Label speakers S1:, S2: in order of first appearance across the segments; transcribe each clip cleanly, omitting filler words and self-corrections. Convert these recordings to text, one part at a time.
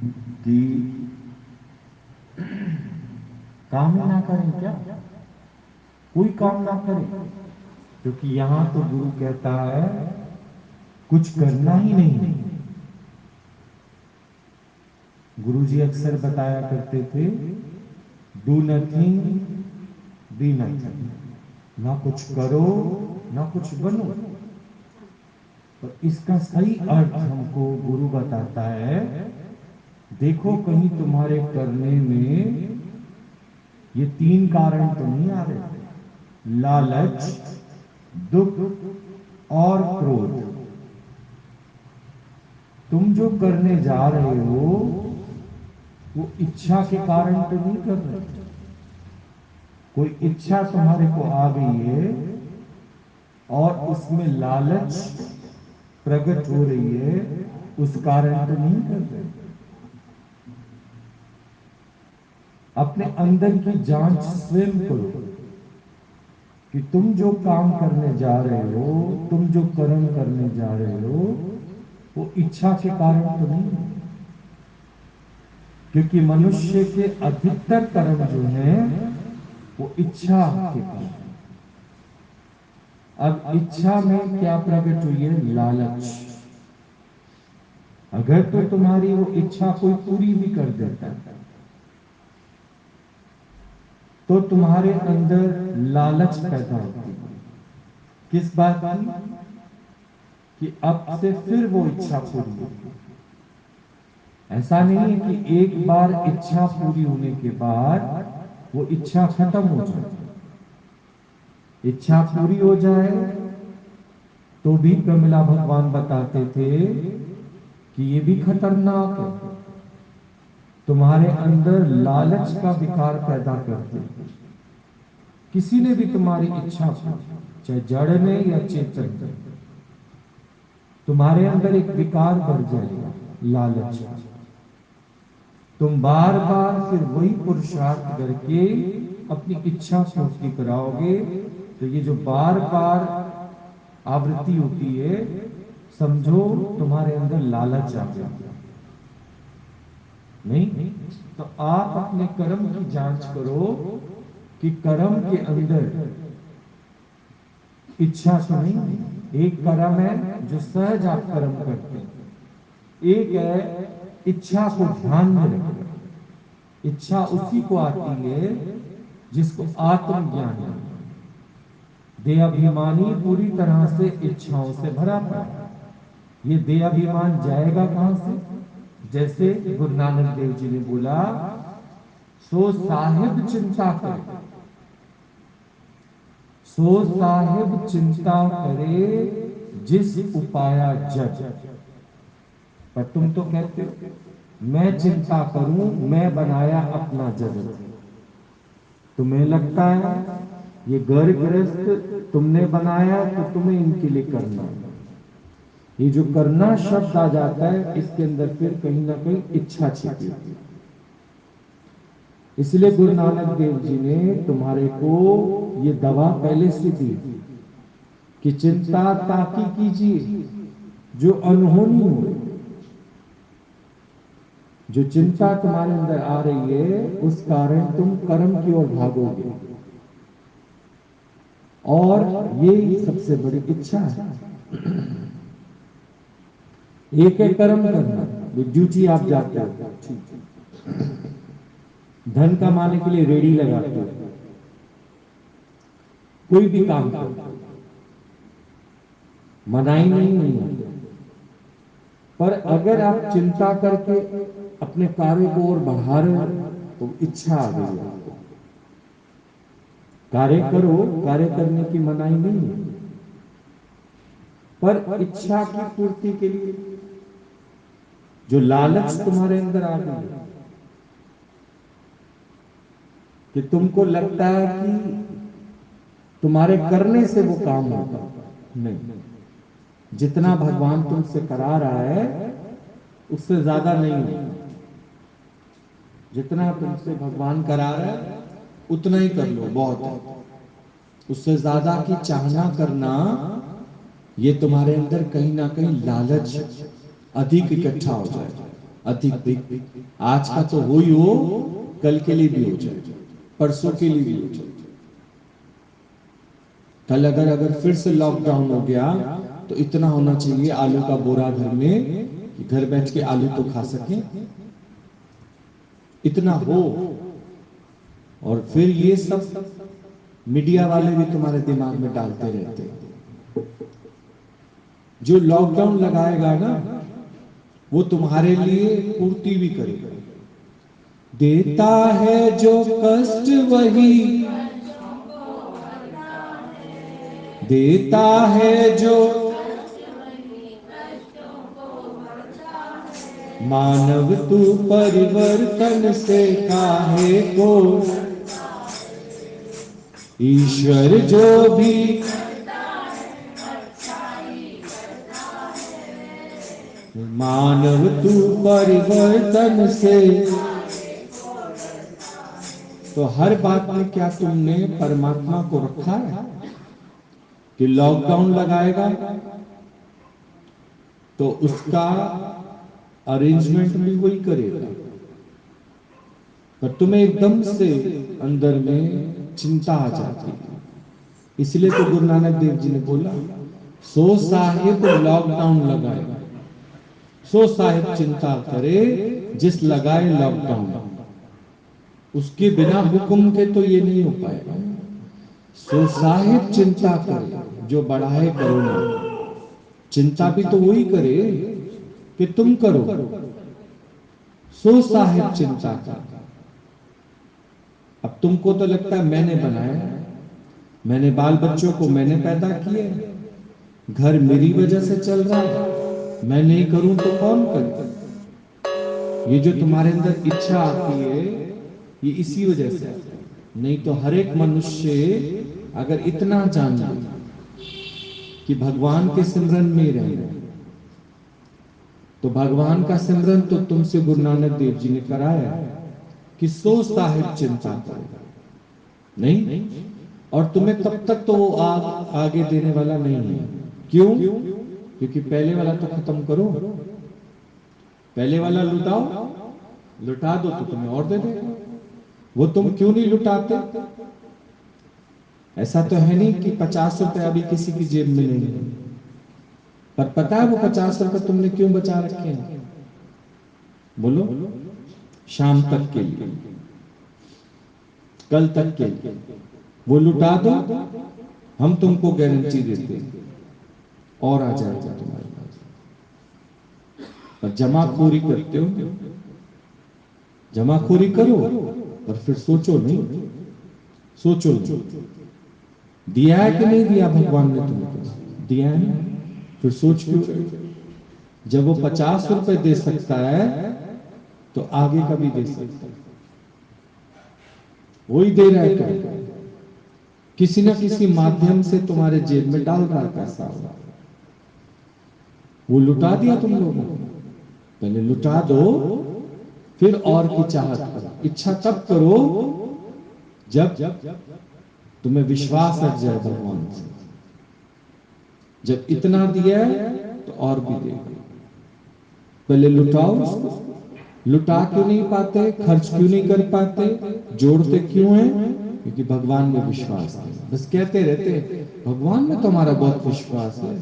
S1: कि काम ही ना करें क्या? कोई काम ना करें, क्योंकि यहां तो गुरु कहता है कुछ करना ही नहीं। गुरु जी अक्सर बताया करते थे, डू नथिंग बी नथिंग। ना कुछ करो ना कुछ बनो। तो इसका सही अर्थ हमको गुरु बताता है, देखो कहीं तुम्हारे करने में ये तीन कारण तो नहीं आ रहे, लालच, दुख और क्रोध। तुम जो करने जा रहे हो वो इच्छा के कारण तो नहीं कर रहे। कोई इच्छा तुम्हारे को आ गई है और उसमें लालच प्रकट हो रही है, उस कारण तो नहीं कर रहे। अपने अंदर की जांच स्वयं करो कि तुम जो काम करने जा रहे हो, तुम जो कर्म करने जा रहे हो, वो इच्छा के कारण तो नहीं है। क्योंकि मनुष्य के अधिकतर कर्म जो हैं वो इच्छा के कारण। अब इच्छा में क्या प्रकट हुई है? लालच। अगर तो तुम्हारी वो इच्छा कोई पूरी भी कर देता है तो तुम्हारे अंदर लालच पैदा होती है। किस बात की? कि अब से फिर वो इच्छा पूरी होगी। ऐसा नहीं है कि एक बार इच्छा पूरी होने के बाद वो इच्छा खत्म हो जाए। इच्छा पूरी हो जाए तो भी प्रमिला भगवान बताते थे कि ये भी खतरनाक है, तुम्हारे अंदर लालच का विकार पैदा करते हैं। किसी ने भी तुम्हारी इच्छा को, चाहे जड़ में या चेतन में, तुम्हारे अंदर एक विकार बढ़ जाएगा, लालच का। तुम बार बार फिर वही पुरुषार्थ करके अपनी इच्छा पूर्ति कराओगे। तो ये जो बार बार आवृत्ति होती है, समझो तुम्हारे अंदर लालच आ गया। नहीं तो आप अपने कर्म की जांच करो कि कर्म के अंदर इच्छा तो नहीं है। एक कर्म है जो सहज आप कर्म करते हैं, एक है इच्छा को ध्यान में रखना। इच्छा उसी को आती है जिसको आत्मज्ञान है। देहाभिमानी पूरी तरह से इच्छाओं से भरा पड़ा है। ये देहाभिमान जाएगा कहां से? जैसे गुरु नानक देव जी ने बोला, सो साहिब चिंता करे, सो साहिब चिंता करे जिस उपाया जग। पर तुम तो कहते हो मैं चिंता करूं, मैं बनाया अपना जगत। तुम्हें लगता है ये घर गृहस्थ तुमने बनाया तो तुम्हें इनके लिए करना है। ये जो करना शब्द आ जाता है, इसके अंदर फिर कहीं ना कहीं इच्छा छिपी होती है। इसलिए गुरु नानक देव जी ने तुम्हारे को ये दवा पहले से दी कि चिंता ताकि कीजिए जो अनहोनी हो। जो चिंता तुम्हारे अंदर आ रही है उस कारण तुम कर्म की ओर भागोगे, और ये सबसे बड़ी इच्छा है। एक है कर्म करना, ड्यूटी आप जाते हो, धन कमाने के लिए रेडी लगाते हो, कोई भी काम करो, मनाही नहीं है। पर अगर आप चिंता करके अपने कार्य को और बढ़ा रहे हो तो इच्छा आ गई आपको। कार्य करो, कार्य करने की मनाही नहीं है, पर इच्छा की पूर्ति के लिए जो लालच तुम्हारे अंदर आ गई है कि तुमको लगता है कि तुम्हारे करने से वो काम होगा। नहीं, जितना भगवान तुमसे करा रहा है उससे ज्यादा नहीं होगा। जितना तुमसे भगवान करा रहा है उतना ही कर लो, बहुत है। उससे ज्यादा की चाहना करना, ये तुम्हारे अंदर कहीं ना कहीं लालच अधिक इकट्ठा हो जाएगा। अधिक आज का तो हो ही हो, कल के लिए भी हो जाए, परसों के लिए भी हो जाए। कल अगर फिर से लॉकडाउन हो गया तो इतना होना चाहिए आलू का बोरा घर में कि घर बैठ के आलू तो खा सके, इतना हो। और फिर ये सब मीडिया वाले भी तुम्हारे दिमाग में डालते रहते हैं। जो लॉकडाउन लगाएगा ना वो तुम्हारे लिए पूर्ति भी करेगा। देता है जो कष्ट वही देता है जो मानव तू परिवर्तन से काहे को, ईश्वर जो भी मानव तू परिवर्तन से। तो हर बात में क्या तुमने परमात्मा को रखा है कि लॉकडाउन लगाएगा तो उसका अरेंजमेंट भी वही करेगा, पर तुम्हें एकदम से अंदर में चिंता आ जाती है। इसलिए तो गुरु नानक देव जी ने बोला, सो साहिब लॉकडाउन लगाए, सो साहिब चिंता करे जिस लगाए लॉकडाउन, उसके बिना हुक्म के तो ये नहीं हो पाएगा। सो साहिब चिंता करे जो बढ़ाए करोना, चिंता भी तो वही करे कि तुम करो। सो साहिब चिंता कर। अब तुमको तो लगता है मैंने बनाया, मैंने बाल बच्चों को मैंने पैदा किए, घर मेरी वजह से चल रहा है, मैं नहीं करूं तो कौन करे? ये जो तुम्हारे अंदर इच्छा आती है ये इसी वजह से आती है। नहीं तो हर एक मनुष्य अगर इतना जान ले कि भगवान के सिमरन में रहना, तो भगवान का सिमरन तो तुमसे गुरु नानक देव जी ने कराया कि सो साहिब चिंता करेगा नहीं, और तुम्हें तब तक तो वो आगे देने वाला नहीं है। क्यों? क्योंकि पहले वाला तो खत्म करो, पहले वाला लुटाओ, लुटा दो तो तुम्हें और दे देगा। वो तुम क्यों नहीं लुटाते? ऐसा तो है नहीं कि 50 रुपए अभी किसी की जेब में नहीं है, पर पता है वो 50 रुपए तुमने क्यों बचा रखे हैं? बोलो। शाम तक के लिए, कल तक के लिए, वो लुटा दो, हम तुमको गारंटी देते हैं और आ जाएगा तुम्हारे पास। और जमाखोरी करते हो, जमाखोरी करो और फिर सोचो नहीं, सोचो नहीं दिया है कि नहीं दिया भगवान ने तुम्हें? दिया है ना, फिर सोच क्यों रहे? जब वो 50 रुपए दे सकता है तो आगे का भी दे सकता है, वही दे रहा है क्या? किसी ना किसी माध्यम से तुम्हारे जेब में डाल रहा है पैसा, वो लुटा दिया तुम लोगों को। पहले लुटा दो फिर और की चाहत करो। इच्छा तब करो जब तुम्हें विश्वास रख जाए भगवान से। जब इतना दिया तो और भी देगा। पहले लुटाओ उसको। लुटा क्यों नहीं पाते? खर्च क्यों नहीं कर पाते? जोड़ते क्यों हैं? क्योंकि भगवान में विश्वास है। बस कहते रहते भगवान में तुम्हारा बहुत विश्वास है।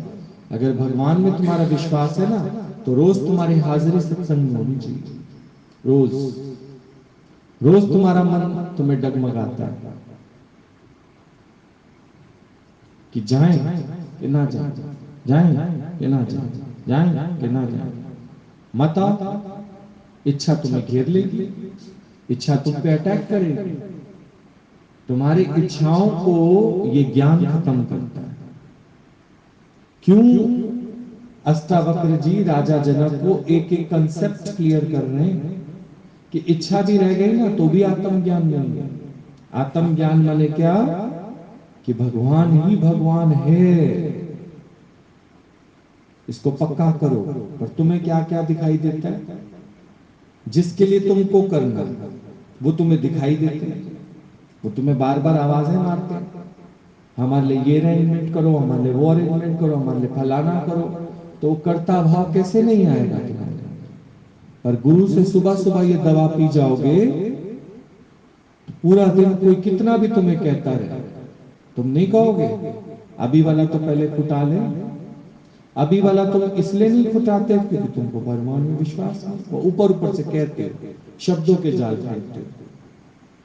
S1: अगर भगवान में तुम्हारा विश्वास है ना तो रोज तुम्हारी हाजिरी सत्संग में होनी चाहिए। रोज रोज तुम्हारा मन तुम्हें डगमगाता है कि जाएं कि ना जाएं, जाएं कि ना जाएं, जाएं कि ना जाएं। मत आओ, इच्छा तुम्हें घेर लेगी, इच्छा तुम पे अटैक करेगी। तुम्हारी इच्छाओं को ये ज्ञान खत्म करता है। क्यों अष्टावक्र जी राजा जनक को एक एक कंसेप्ट क्लियर कर रहे हैं कि इच्छा भी रह गई ना तो भी आत्मज्ञान नहीं है। आत्मज्ञान माने क्या? कि भगवान ही भगवान है, इसको पक्का करो। पर तुम्हें क्या क्या दिखाई देता है? जिसके लिए तुमको करना वो तुम्हें दिखाई देते हैं, वो तुम्हें बार बार आवाजें मारते हैं, हमारे लिए ये अरेंजमेंट करो, हमारे लिए वो अरेंजमेंट करो, हमारे लिए फलाना करो। तो कर्ता भाव कैसे नहीं आएगा तुम्हारे? पर गुरु से सुबह सुबह ये दवा पी जाओगे तो पूरा दिन कोई कितना भी तुम्हें कहता रहे, तुम नहीं कहोगे अभी वाला तो पहले फुटा ले। अभी वाला तुम इसलिए नहीं फुटाते क्योंकि तुमको भगवान में विश्वास है। वो ऊपर ऊपर से कहते हो, शब्दों के जाल फेंकते हो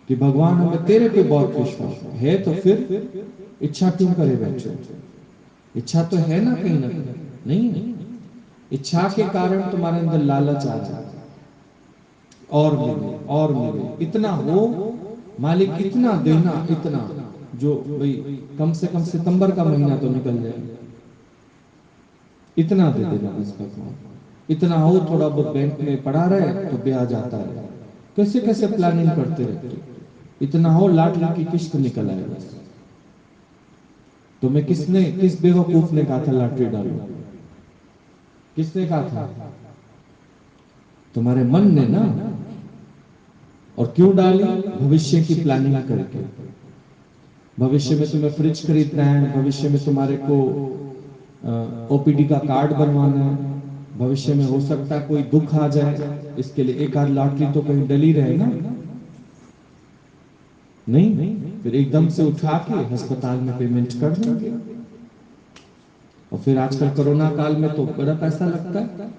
S1: कि भगवान हमें तेरे पे बहुत विश्वास है, तो फिर इच्छा क्यों करे बैठे? इच्छा तो है ना कहीं ना कहीं, नहीं? इच्छा के कारण तुम्हारे अंदर लालच आ जाता है, और मिले और मिले, इतना हो मालिक, इतना देना, इतना जो भाई कम से कम सितंबर का महीना तो निकल जाए, इतना दे देना बस भगवान। इतना हो थोड़ा बहुत बैंक में पड़ा रहे तो ब्याज आता है, कैसे कैसे प्लानिंग करते रहते। इतना हो लाटरी की किस्त निकल आए बस। तुम्हें किस बेवकूफ ने कहा था लॉटरी डालो? किसने कहा था? तुम्हारे मन ने ना। और क्यों डाली? भविष्य की प्लानिंग करके। भविष्य में तुम्हें फ्रिज खरीदना है, भविष्य में तुम्हारे को ओपीडी का कार्ड बनवाना है, भविष्य में हो सकता है कोई दुख आ जाए, इसके लिए एक आध लॉटरी तो कहीं डली रहे ना। नहीं, फिर एकदम से उठा के अस्पताल में पेमेंट कर देंगे। और फिर आजकल कोरोना काल में तो बड़ा पैसा लगता है।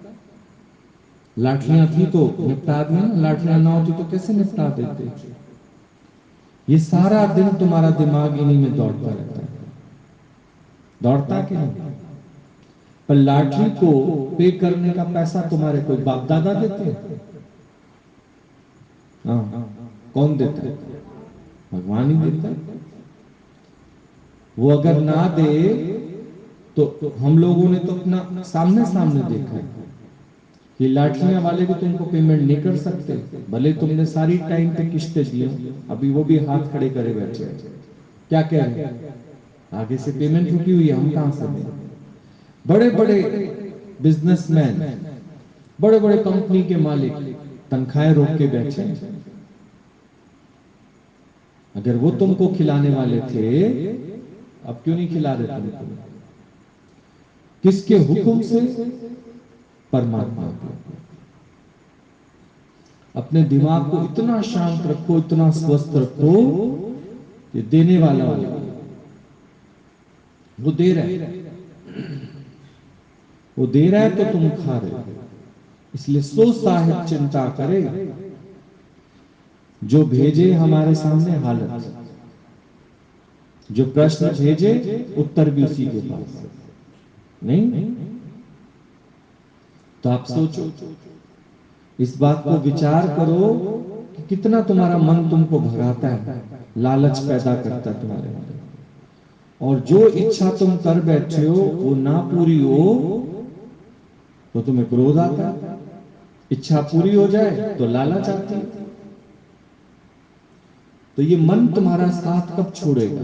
S1: लाठियां थी तो निपटा दिया ना, लाठियां ना होती तो कैसे निपटा देते? ये सारा दिन तुम्हारा दिमाग इन्हीं में दौड़ता रहता है, दौड़ता कि नहीं? पर लाटरी को पे करने का पैसा तुम्हारे कोई बाप दादा देते हैं? हाँ, कौन देता है? भगवान ही देता है। वो अगर ना दे तो हम लोगों ने तो अपना सामने सामने देखा है कि लाठियां वाले भी तुमको पेमेंट नहीं कर सकते, भले तुमने सारी टाइम पे किस्तें दी हो, अभी वो भी हाथ खड़े करे बैठे हैं। क्या कह रहे हैं? आगे से पेमेंट रुकी हुई है, हम कहां से दें? बड़े बड़े बिजनेसमैन, बड़े बड़े कंपनी के मालिक तनख्वाहें रोक के बैठे हैं। अगर वो तुमको खिलाने वाले थे, अब क्यों नहीं खिला रहे तुमको? किसके हुक्म से? परमात्मा के। अपने दिमाग को इतना शांत रखो, इतना स्वस्थ रखो कि देने वाला वो दे रहा है, वो दे रहा है तो तुम खा रहे हो। इसलिए सो साहिब चिंता करे, जो भेजे हमारे सामने हालत, जो प्रश्न भेजे उत्तर भी उसी के पास। नहीं तो आप सोचो, इस बात को विचार करो कि कितना तुम्हारा मन तुमको भगाता है, लालच पैदा करता है तुम्हारे अंदर। और जो इच्छा तुम कर बैठे हो वो ना पूरी हो तो तुम्हें क्रोध आता है, इच्छा पूरी हो जाए तो लालच आती है। तो ये मन तुम्हारा साथ कब छोड़ेगा?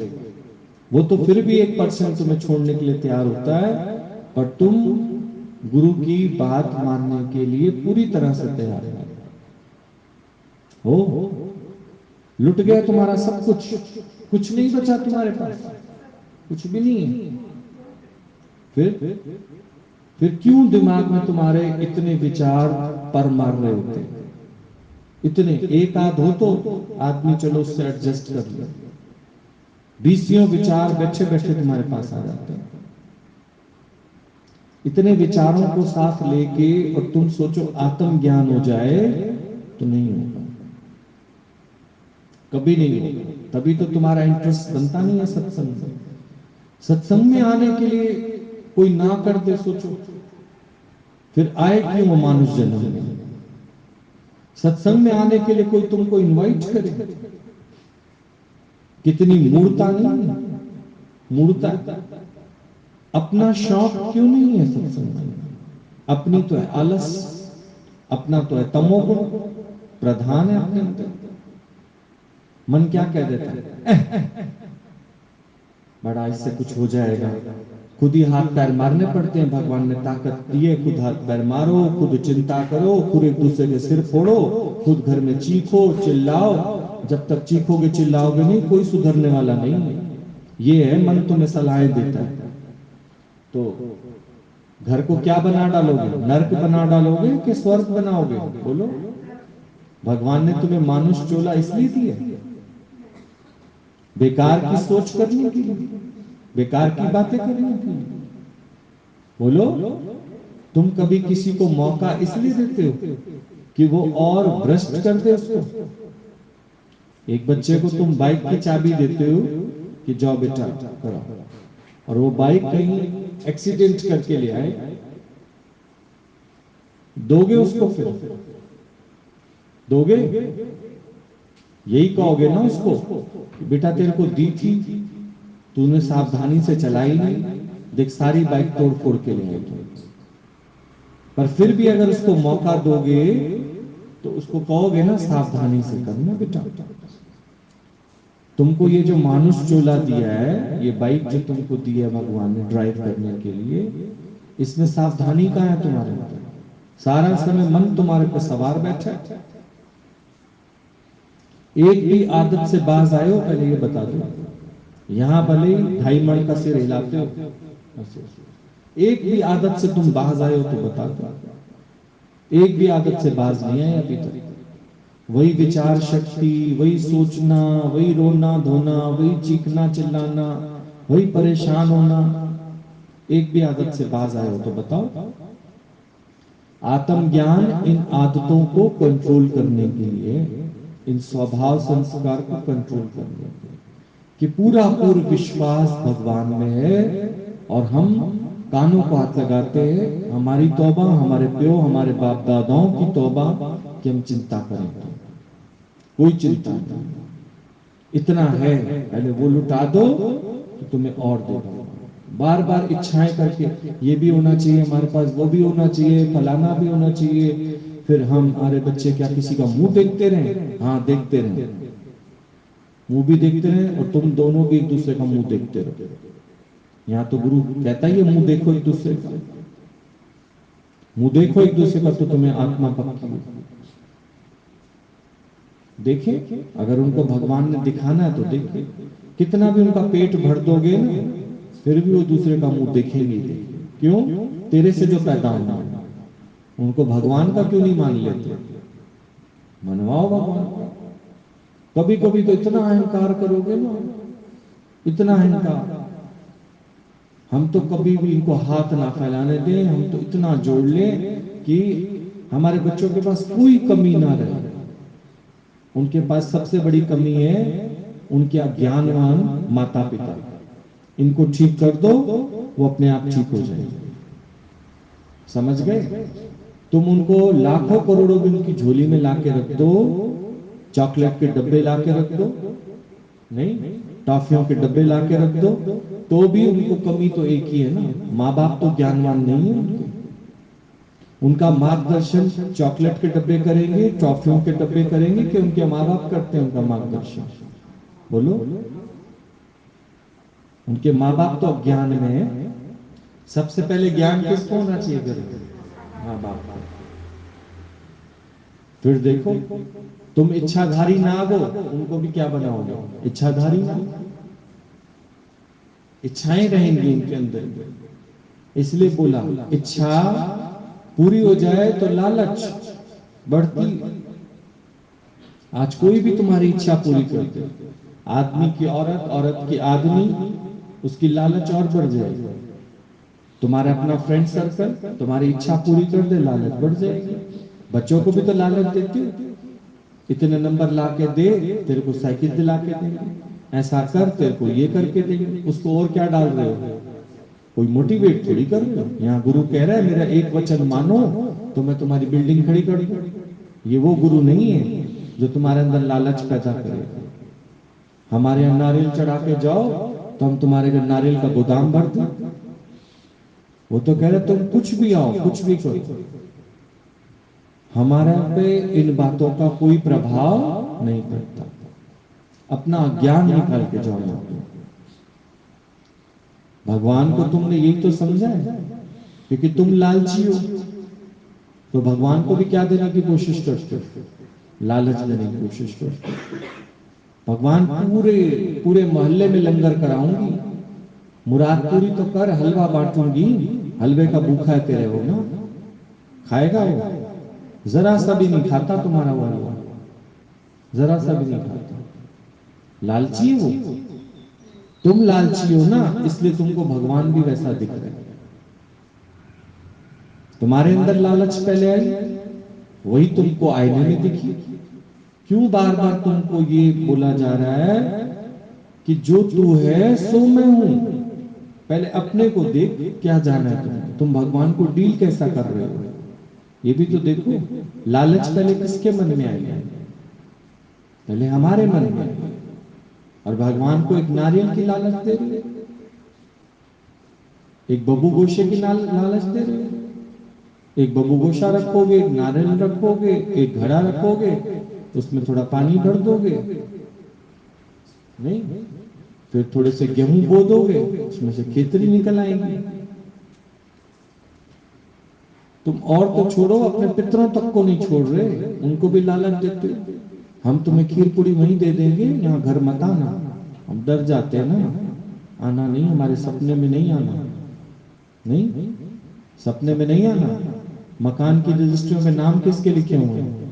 S1: वो तो फिर भी 1% तुम्हें छोड़ने के लिए तैयार होता है, पर तुम गुरु की बात मानने के लिए पूरी तरह से तैयार हो। लुट गया तुम्हारा सब कुछ, कुछ नहीं बचा तुम्हारे पास, कुछ भी नहीं है। फिर क्यों दिमाग में तुम्हारे इतने विचार पर मार रहे होते हैं? इतने एक आध हो तो आदमी चलो उससे एडजस्ट कर ले, 20 विचार बैठे बैठे तुम्हारे पास आ जाते हैं। इतने विचारों को साथ लेके और तुम सोचो आत्म ज्ञान हो जाए तो नहीं होगा, कभी नहीं होगा। तभी तो तुम्हारा इंटरेस्ट बनता नहीं है सत्संग में। सत्संग में आने के लिए कोई ना कर दे, सोचो फिर आए क्यों वो मानुष जन्म में? सत्संग में आने के लिए कोई तुमको इनवाइट करे, कितनी मूर्ता नहीं है, मूर्ता। अपना शौक क्यों नहीं है सत्संग में? अपनी तो है आलस, अपना तो है तमोगुण प्रधान है अपने अंदर। मन क्या कह देता है? बड़ा इससे कुछ हो जाएगा। खुद ही हाथ पैर मारने पड़ते हैं, भगवान ने ताकत दी है, खुद हाथ पैर मारो, खुद चिंता करो, खुद एक दूसरे के सिर फोड़ो, खुद घर में चीखो चिल्लाओ। जब तक चीखोगे चिल्लाओगे नहीं, कोई सुधरने वाला नहीं है। ये है मन तुम्हें सलाहें देता है। तो घर को क्या बना डालोगे? नर्क बना डालोगे कि स्वर्ग बनाओगे? बोलो। भगवान ने तुम्हें मानुष चोला इसलिए दिया, बेकार की सोच करने के लिए, बेकार की बातें करने के लिए। बोलो। तुम कभी किसी को मौका इसलिए देते हो कि वो और भ्रष्ट कर दे उसको। एक बच्चे को तुम बाइक की चाबी देते हो कि जाओ बेटा करो, और वो बाइक कहीं एक्सीडेंट करके ले आए, दोगे उसको? फिर दोगे? यही कहोगे ना उसको कि बेटा तेरे को दी थी, तूने सावधानी से चलाई नहीं, देख सारी बाइक तोड़ फोड़ के ले आई। पर फिर भी अगर उसको मौका दोगे तो उसको कहोगे ना सावधानी से करना बेटा। तुमको ये जो मानुष चोला दिया है, ये बाइक जो तुमको दी है भगवान ने ड्राइव करने के लिए, इसमें सावधानी कहाँ है तुम्हारे अंदर? सारा समय मन तुम्हारे पर सवार बैठा है। एक भी आदत से बाज आए हो? पहले ये बता दो। यहां भले ही 2.5 मण का सिर हिलाते हो, एक भी आदत से तुम बाज आए हो तो बता दो। एक भी आदत से बाज नहीं आए अभी तक। वही विचार शक्ति, वही सोचना, वही रोना धोना, वही चीखना चिल्लाना, वही परेशान होना। एक भी आदत से बाज आए हो तो बताओ। आत्मज्ञान इन आदतों को कंट्रोल करने के लिए, इन स्वभाव संस्कार को कंट्रोल करने के लिए, कि पूरा पूर्ण विश्वास भगवान में है, और हम कानों को हाथ लगाते हैं। हमारी तौबा, हमारे प्यो, हमारे बाप दादाओं की तौबा कि हम चिंता करें, कोई चिंता नहीं, इतना है, पहले वो लुटा दो तो तुम्हें और दे दूंगा। बार बार इच्छाएं करके, ये भी होना चाहिए हमारे पास, वो भी होना चाहिए, फलाना भी होना चाहिए। फिर हमारे बच्चे क्या किसी का मुंह देखते रहे? हाँ देखते रहे, मुंह भी देखते रहे, और तुम दोनों भी एक दूसरे का मुंह देखते रहो। यहाँ तो गुरु कहता ही है मुंह देखो एक दूसरे का, मुंह देखो एक दूसरे का तो तुम्हें आत्मा पक्की हो। देखे, अगर उनको भगवान ने दिखाना है तो देखे। कितना भी उनका पेट भर दोगे ना, फिर भी वो दूसरे का मुंह देखेंगे। क्यों? तेरे से जो पैदा होना है। उनको भगवान का क्यों नहीं मान लेते? मनवाओ भगवान का। कभी कभी तो इतना अहंकार करोगे ना, इतना अहंकार, हम तो कभी भी इनको हाथ ना फैलाने दें, हम तो इतना जोड़ लें कि हमारे बच्चों के पास कोई कमी ना रहे। उनके पास सबसे बड़ी कमी है उनके अज्ञानवान माता पिता। इनको ठीक कर दो, वो अपने आप ठीक हो जाएंगे। समझ गए? तुम उनको लाखों करोड़ों भी उनकी झोली में लाके रख दो, चॉकलेट के डब्बे लाके रख दो, नहीं, टॉफियों के डब्बे लाके रख दो, तो भी उनको कमी तो एक ही है ना, माँ बाप तो ज्ञानवान नहीं है उनके। उनका मार्गदर्शन चॉकलेट के डब्बे करेंगे, टॉफियों के डब्बे करेंगे, कि उनके माँ बाप करते हैं उनका मार्गदर्शन? बोलो। उनके माँ बाप तो अज्ञान में है। सबसे पहले ज्ञान किसको होना चाहिए? माँ बाप को। फिर देखो, तुम इच्छाधारी नाग हो, उनको भी क्या बनाओगे? इच्छाधारी नाग। इच्छाएं रहेंगी उनके अंदर। इसलिए बोला इच्छा पूरी हो जाए तो लालच बढ़ती। आज कोई भी तुम्हारी इच्छा पूरी कर दे, आदमी की औरत, औरत की आदमी, उसकी लालच और बढ़ जाएगी। तुम्हारा अपना फ्रेंड सर्कल तुम्हारी इच्छा पूरी कर दे, लालच बढ़ जाएगी। बच्चों को भी तो लालच देते, इतने नंबर ला के दे, तेरे को साइकिल दिला के देंगे, ऐसा कर, तेरे को ये करके देंगे। उसको और क्या डाल रहे हो? कोई मोटिवेट थोड़ी कर रहे हो। यहाँ गुरु कह रहा है मेरा एक वचन मानो तो मैं तुम्हारी बिल्डिंग खड़ी कर दूं। ये वो गुरु नहीं है जो तुम्हारे अंदर लालच पैदा करेगा। हमारे यहाँ नारियल चढ़ा के जाओ तो हम तुम्हारे घर नारियल का गोदाम भर दें। वो तो कह रहे तुम कुछ भी आओ, कुछ भी करो, हमारे पे इन बातों का कोई प्रभाव नहीं पड़ता। अपना ज्ञान निकाल के जाओ यहाँ पे। भगवान को तुमने यही तो समझा है, क्योंकि तुम लालची हो तो भगवान को भी क्या देने की कोशिश करते हो? लालच देने की कोशिश करते हो। भगवान पूरे पूरे मोहल्ले में लंगर कराऊंगी, मुराद पूरी तो कर, हलवा बांटूंगी, हलवे का भूखा है तेरे वो ना, खाएगा वो? जरा सा भी नहीं खाता तुम्हारा वो हलवा, जरा सा भी नहीं खाता। लालची है वो। तुम लालची हो ना, इसलिए तुमको भगवान भी वैसा दिख रहा है। तुम्हारे अंदर लालच पहले आई, वही तुमको आईने में दिखी। क्यों बार बार तुमको ये बोला जा रहा है कि जो तू है सो मैं हूं? पहले अपने को देख, क्या जाना है तुमको? तुम भगवान को डील कैसा कर रहे हो, ये भी तो देखो। लालच पहले किसके मन में आई? पहले हमारे मन में। और भगवान को एक नारियल की लालच दे रहे हो, एक बबू गोशे की लालच दे रहे हो। एक बबू गोशा रखोगे, एक नारियल रखोगे, एक घड़ा रखोगे, उसमें थोड़ा पानी भर दोगे, नहीं, फिर थोड़े से गेहूं बो दोगे, उसमें से खेतरी निकल आएंगी। तुम और तो छोड़ो, अपने पितरों तक को नहीं छोड़ रहे, उनको भी लालच देते हो। हम तुम्हें खीर पूरी वहीं दे देंगे, यहाँ घर मत आना। हम डर जाते हैं ना, आना नहीं, हमारे सपने में नहीं आना, नहीं, सपने में नहीं आना। मकान की रजिस्ट्रियों में नाम किसके लिखे हुए हैं?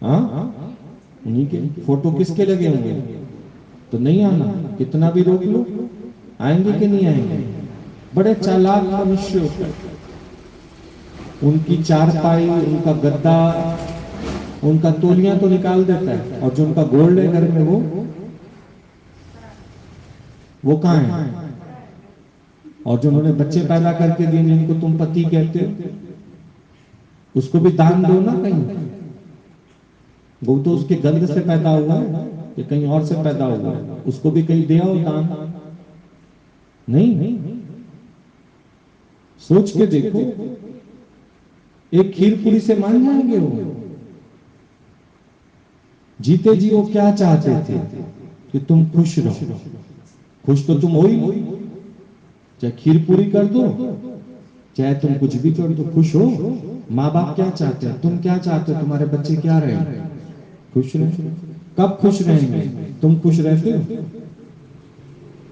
S1: हाँ, उन्हीं के। फोटो किसके लगे हुए हैं? तो नहीं आना, कितना भी रोक लो, आएंगे कि नहीं आएंगे? बड़े चालाक मनुष्य होते हैं। उनकी चारपाई, उनका गद्दा, उनका तौलिया तो निकाल देता है, और जो उनका गोल्ड है घर में वो कहाँ है? और जो उन्होंने बच्चे पैदा करके दिए, जिनको तुम पति कहते हो, उसको भी दान दो ना कहीं। वो तो उसके गंध से पैदा हुआ है, या कहीं और से पैदा हुआ है, उसको भी कहीं दिया हो दान? नहीं, सोच के देखो, एक खीर पूरी से मान जाएंगे वो? जीते जी वो क्या चाहते थे? कि तुम खुश रहो। खुश तो तुम हो ही, चाहे खीर पूरी कर दो, चाहे तुम कुछ भी कर दो, खुश हो। माँ बाप क्या चाहते हैं? तुम क्या चाहते हो? तुम्हारे बच्चे क्या रहे? खुश रहे। कब खुश रहेंगे? तुम खुश रहते हो?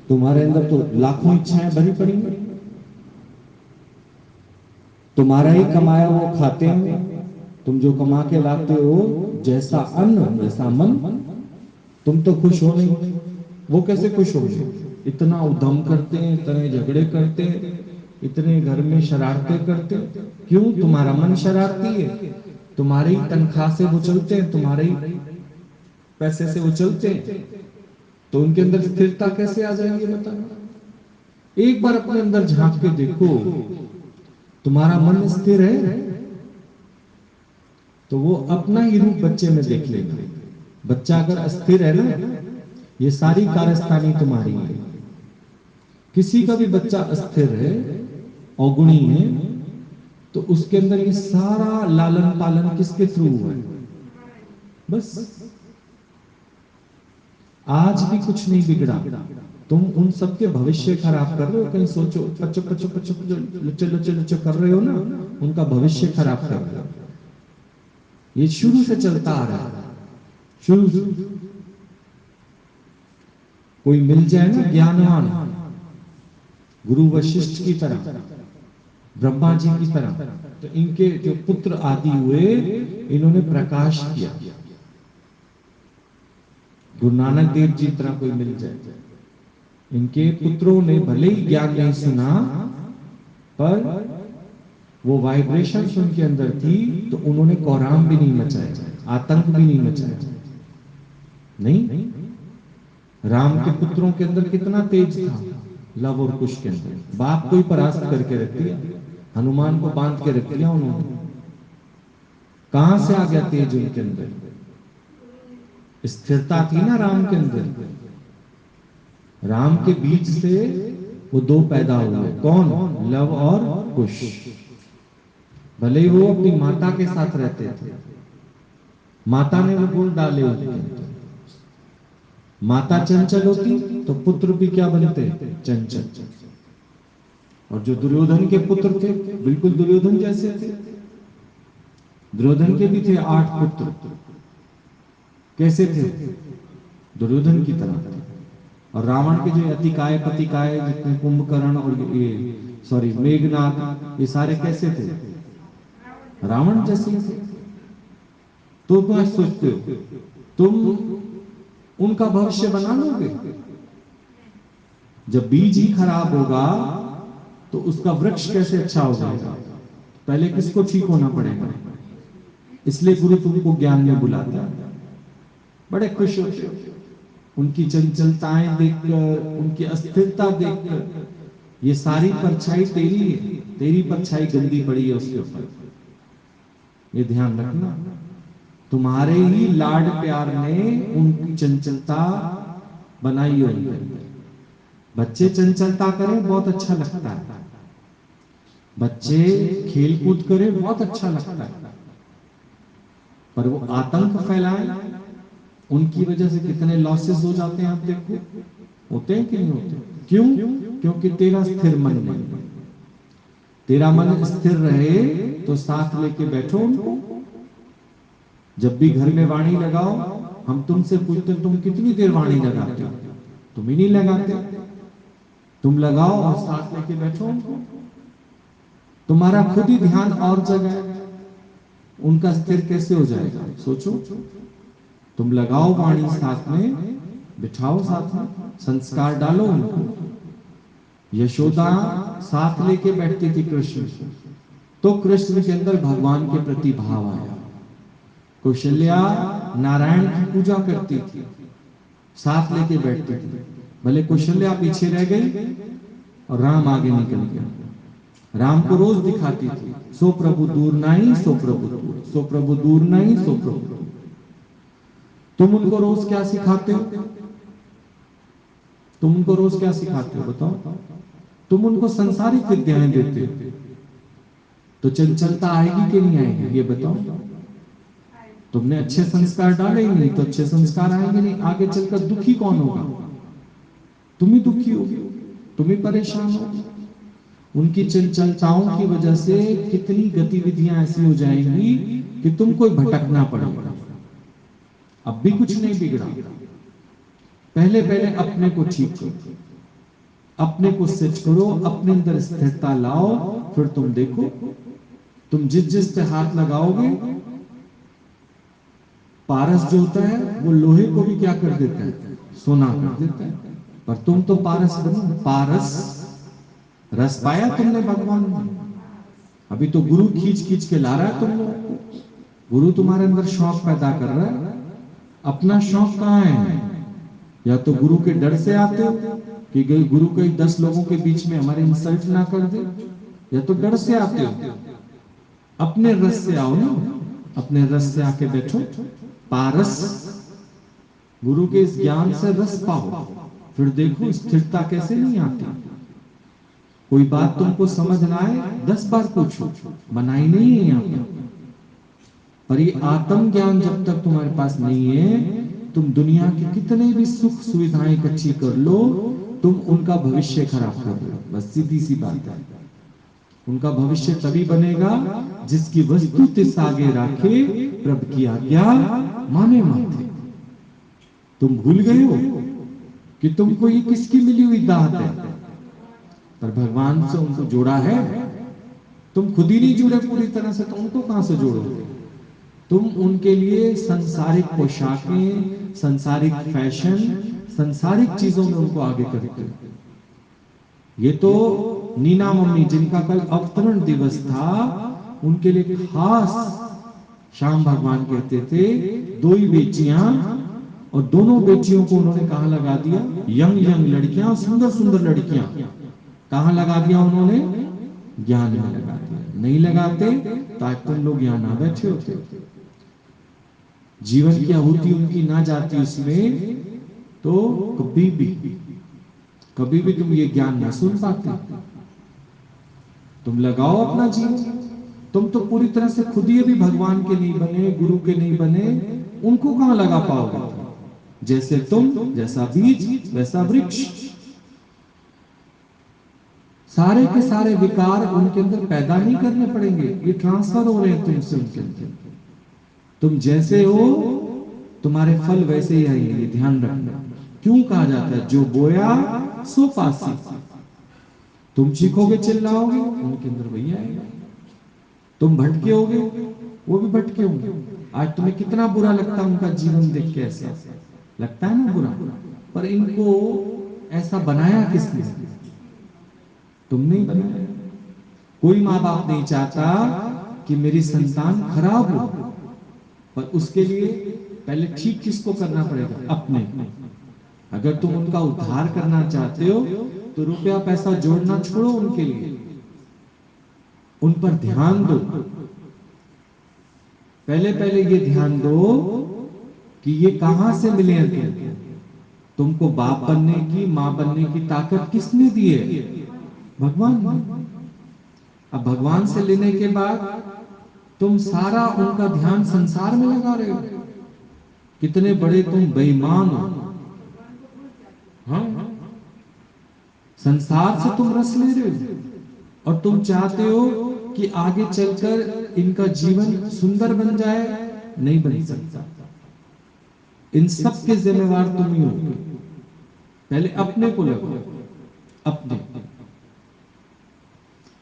S1: तुम्हारे अंदर तो लाखों इच्छाएं भरी पड़ी हैं। तुम्हारा ही कमाया वो खाते हैं, तुम जो कमा के लाते हो, जैसा अन्न जैसा मन। तुम तो खुश हो नहीं, वो कैसे खुश होंगे? इतना उद्यम करते हैं, इतने झगड़े करते हैं, इतने घर में शरारतें करते हैं। क्यों? तुम्हारा मन शरारती है, तुम्हारी तनख्वाह से वो चलते हैं, तुम्हारे पैसे से वो चलते हैं, तो उनके अंदर स्थिरता कैसे आ जाएगी बताना? एक बार अपने अंदर झांक के देखो, तुम्हारा मन स्थिर है तो वो अपना ही रूप बच्चे में देख लेगा। बच्चा अगर अस्थिर है ना, ये सारी कारस्तानी तुम्हारी है। किसी का भी बच्चा अस्थिर है, अवगुणी है, तो उसके अंदर ये सारा लालन पालन किसके थ्रू हुआ है? बस आज भी कुछ नहीं बिगड़ा, तुम उन सबके भविष्य खराब कर रहे हो। कहीं सोचो, पचो पचो पचो लुचो लुचो लुचो कर रहे हो ना, उनका भविष्य खराब कर रहे हो। ये शुरू से चलता आ रहा है, शुरू से। कोई मिल जाए ना ज्ञानवान, गुरु वशिष्ठ की तरह, ब्रह्मा जी की तरह, तो इनके जो पुत्र आदि हुए, इन्होंने प्रकाश किया। गुरु नानक देव जी की तरह कोई मिल जाए, इनके पुत्रों ने भले ही ज्ञान नहीं सुना, पर वो वाइब्रेशन उनके अंदर थी, तो उन्होंने कोहराम भी नहीं मचाया, आतंक भी नहीं मचाया। नहीं, राम के पुत्रों के अंदर कितना तेज था, लव और कुश के अंदर। बाप को ही परास्त करके रख दिया, हनुमान को बांध के रख दिया उन्होंने। कहां से आ गया तेज उनके अंदर? स्थिरता थी ना राम के अंदर। राम के बीच से वो दो पैदा हुए, कौन? लव और कुश। भले ही वो अपनी माता के साथ रहते थे, माता ने वो गुण डाले उनके अंदर। माता चंचल होती तो पुत्र भी क्या बनते? चंचल। और जो दुर्योधन के पुत्र थे, बिल्कुल दुर्योधन जैसे थे। दुर्योधन के भी थे 8 पुत्र, कैसे थे? दुर्योधन की तरह थे। और रावण के जो अतिकाय पतिकाय जितने कुंभकर्ण और ये सॉरी मेघनाथ, ये सारे कैसे थे? रावण जैसे थे। तो क्या सोचते हो तुम उनका भविष्य बना लोगे? जब बीज ही खराब होगा तो उसका वृक्ष कैसे अच्छा हो जाएगा? पहले किसको ठीक होना पड़ेगा? इसलिए गुरु तुमको ज्ञान में बुलाता है। बड़े खुश होते हो उनकी चंचलताएं देखकर, उनकी अस्थिरता देखकर। ये सारी परछाई तेरी है, तेरी परछाई गंदी पड़ी है उसके ऊपर, ये ध्यान रखना। तुम्हारे ही लाड प्यार ने उनकी चंचलता बनाई है उनके अंदर। बच्चे चंचलता करें बहुत अच्छा लगता है, बच्चे खेल कूद करें बहुत अच्छा लगता है, पर वो आतंक फैलाए, उनकी वजह से कितने लॉसेस हो जाते हैं आप देखो। होते हैं कि नहीं होते? क्यों? क्योंकि तेरा स्थिर मन नहीं। तेरा मन स्थिर रहे तो साथ लेके बैठो उनको। जब भी घर में वाणी लगाओ, हम तुमसे पूछते तुम कितनी देर वाणी लगाते हो? तुम ही नहीं लगाते। तुम लगाओ और साथ लेके बैठो उनको। तुम्हारा खुद ही ध्यान और जगह, उनका स्थिर कैसे हो जाएगा? सोचो। तुम लगाओ वाणी साथ में, बिठाओ साथ में, संस्कार डालो उनको। यशोदा साथ लेके बैठती थी कृष्ण को, तो कृष्ण के अंदर भगवान के प्रति भाव आया। कौशल्या नारायण की पूजा करती थी, साथ लेके बैठती थी। भले कौशल्या पीछे रह गई और राम आगे निकल गया। राम को रोज दिखाती थी, सो प्रभु दूर नहीं, सो प्रभु दूर, सो प्रभु दूर नहीं, सो प्रभु दूर। तुम उनको रोज क्या सिखाते हो? तुम उनको रोज क्या सिखाते हो बताओ? तुम उनको संसारिक विद्याएं देते हो, तो चंचलता आएगी कि नहीं आएगी ये बताओ? तुमने अच्छे संस्कार डाले ही नहीं तो अच्छे संस्कार आएंगे नहीं। आगे चलकर दुखी कौन होगा? तुम ही दुखी होगे, तुम ही परेशान होगे। उनकी चंचलताओं की वजह से कितनी गतिविधियां ऐसी हो जाएंगी कि तुमको भटकना पड़ेगा। अब भी कुछ नहीं बिगड़ा, पहले पहले अपने को ठीक करो, अपने को सेट करो, अपने अंदर स्थिरता लाओ, फिर तुम देखो। तुम जिस जिस पे हाथ लगाओगे, पारस जो होता है वो लोहे को भी क्या कर देता है? सोना कर देता है। पर तुम तो पारस बनो, पारस रस पाया तुमने भगवान में। अभी तो गुरु खींच खींच के ला रहा है तुम लोग को। गुरु तुम्हारे अंदर शौक पैदा कर रहा है। अपना शौक कहाँ है? या तो गुरु के डर से आते हो कि गुरु कई 10 लोगों के बीच में हमारे इंसल्ट ना कर दे, या तो डर से आते हो। अपने रस से आओ ना, अपने रस से आके बैठो। पारस गुरु के इस ज्ञान से रस पाओ, फिर देखो स्थिरता कैसे नहीं आती। कोई बात तुमको समझ ना आए 10 बार पूछो, मनाही नहीं है यहाँ पर। पर ये आत्म ज्ञान जब तक तुम्हारे पास नहीं है, तुम दुनिया की कितने भी सुख सुविधाएं इकट्ठी कर लो, तुम उनका भविष्य खराब कर रहे हो। बस सीधी सी बात है। उनका भविष्य तभी बनेगा जिसकी वस्तु तिस आगे राखे, प्रभु की आज्ञा माने माथे। तुम भूल गए हो कि तुमको ये किसकी मिली हुई दात है? पर भगवान से उनको जोड़ा है। तुम खुद ही नहीं जुड़े पूरी तरह से, तो उनको कहां से जोड़ोगे? तुम उनके लिए संसारिक पोशाकें, संसारिक फैशन, संसारिक चीजों में उनको आगे करते हो। ये तो नीना मम्मी जिनका कल अवतरण दिवस था, उनके लिए खास श्याम भगवान कहते थे 2 ही बेटियां, और दोनों बेटियों को उन्होंने कहां लगा दिया? यंग यंग लड़कियां, सुंदर सुंदर लड़कियां। कहां लगा दिया उन्होंने? ज्ञान में लगा दिया। नहीं लगाते तो आज तुम लोग यहां ना बैठे होते। जीवन की आहुति उनकी ना जाती उसमें, तो कभी भी तुम ये ज्ञान ना सुन पाते। तुम लगाओ अपना जीवन। तुम तो पूरी तरह से खुद ही भी भगवान के नहीं बने, गुरु के नहीं बने, उनको कहां लगा पाओगे? जैसे तुम, जैसा बीज वैसा वृक्ष। सारे के सारे विकार उनके अंदर पैदा नहीं करने पड़ेंगे, ये ट्रांसफर हो रहे हैं तुमसे उनके अंदर। तुम जैसे हो, तुम्हारे फल वैसे ही आएंगे, ध्यान रखना। क्यों कहा जाता है जो बोया सो पासी। तुम चीखोगे चिल्लाओगे उनके अंदर वही आएगा। तुम भटके होगे वो भी भटके होंगे। आज तुम्हें कितना बुरा लगता है उनका जीवन देख के, ऐसा लगता है ना बुरा, पर इनको ऐसा बनाया किसने? तुमने ही बनाया। कोई माँ बाप नहीं चाहता कि मेरी संतान खराब हो, पर उसके लिए पहले ठीक किसको करना पड़ेगा? अपने। अगर तुम उनका उद्धार करना चाहते हो तो रुपया पैसा जोड़ना छोड़ो, उनके लिए उन पर ध्यान दो। पहले पहले ये ध्यान दो कि ये कहां से मिले हैं। तुमको बाप बनने की, मां बनने की ताकत किसने दी है? भगवान ने। अब भगवान से लेने के बाद तुम सारा उनका ध्यान संसार में लगा रहे हो। कितने बड़े तुम बेईमान हो। हाँ, संसार से तुम रस ले रहे हो और तुम चाहते हो कि आगे चलकर इनका जीवन सुंदर बन जाए। नहीं बन सकता। इन सब के जिम्मेवार तुम ही हो। पहले अपने को लगो, अपने।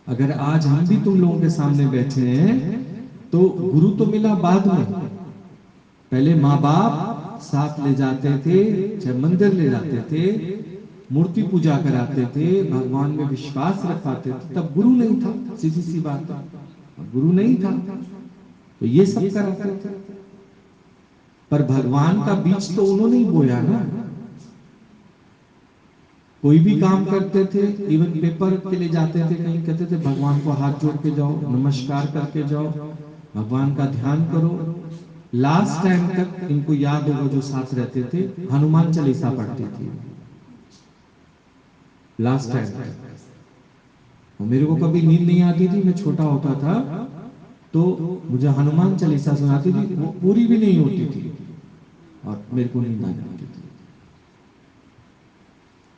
S1: अगर आज हम भी तुम लोगों के सामने बैठे हैं तो गुरु तो मिला बाद में। पहले माँ बाप साथ ले जाते थे, चाहे मंदिर ले जाते थे, मूर्ति पूजा कराते थे, भगवान में विश्वास रखाते थे, तब गुरु नहीं था। सीधी सी बात है, गुरु नहीं था तो ये सब कराते थे। पर भगवान का बीज तो उन्होंने ही बोया ना। कोई भी काम करते थे, इवन पेपर के लिए जाते थे, कहीं कहते थे भगवान को हाथ जोड़ के जाओ, नमस्कार करके जाओ, भगवान का ध्यान करो। लास्ट टाइम तक इनको याद होगा जो साथ रहते थे, हनुमान चालीसा पढ़ती थी लास्ट टाइम तक। मेरे को कभी नींद नहीं आती थी, मैं छोटा होता था तो मुझे हनुमान चालीसा सुनाती थी, वो पूरी भी नहीं होती थी और मेरे को नींद आ जाती थी।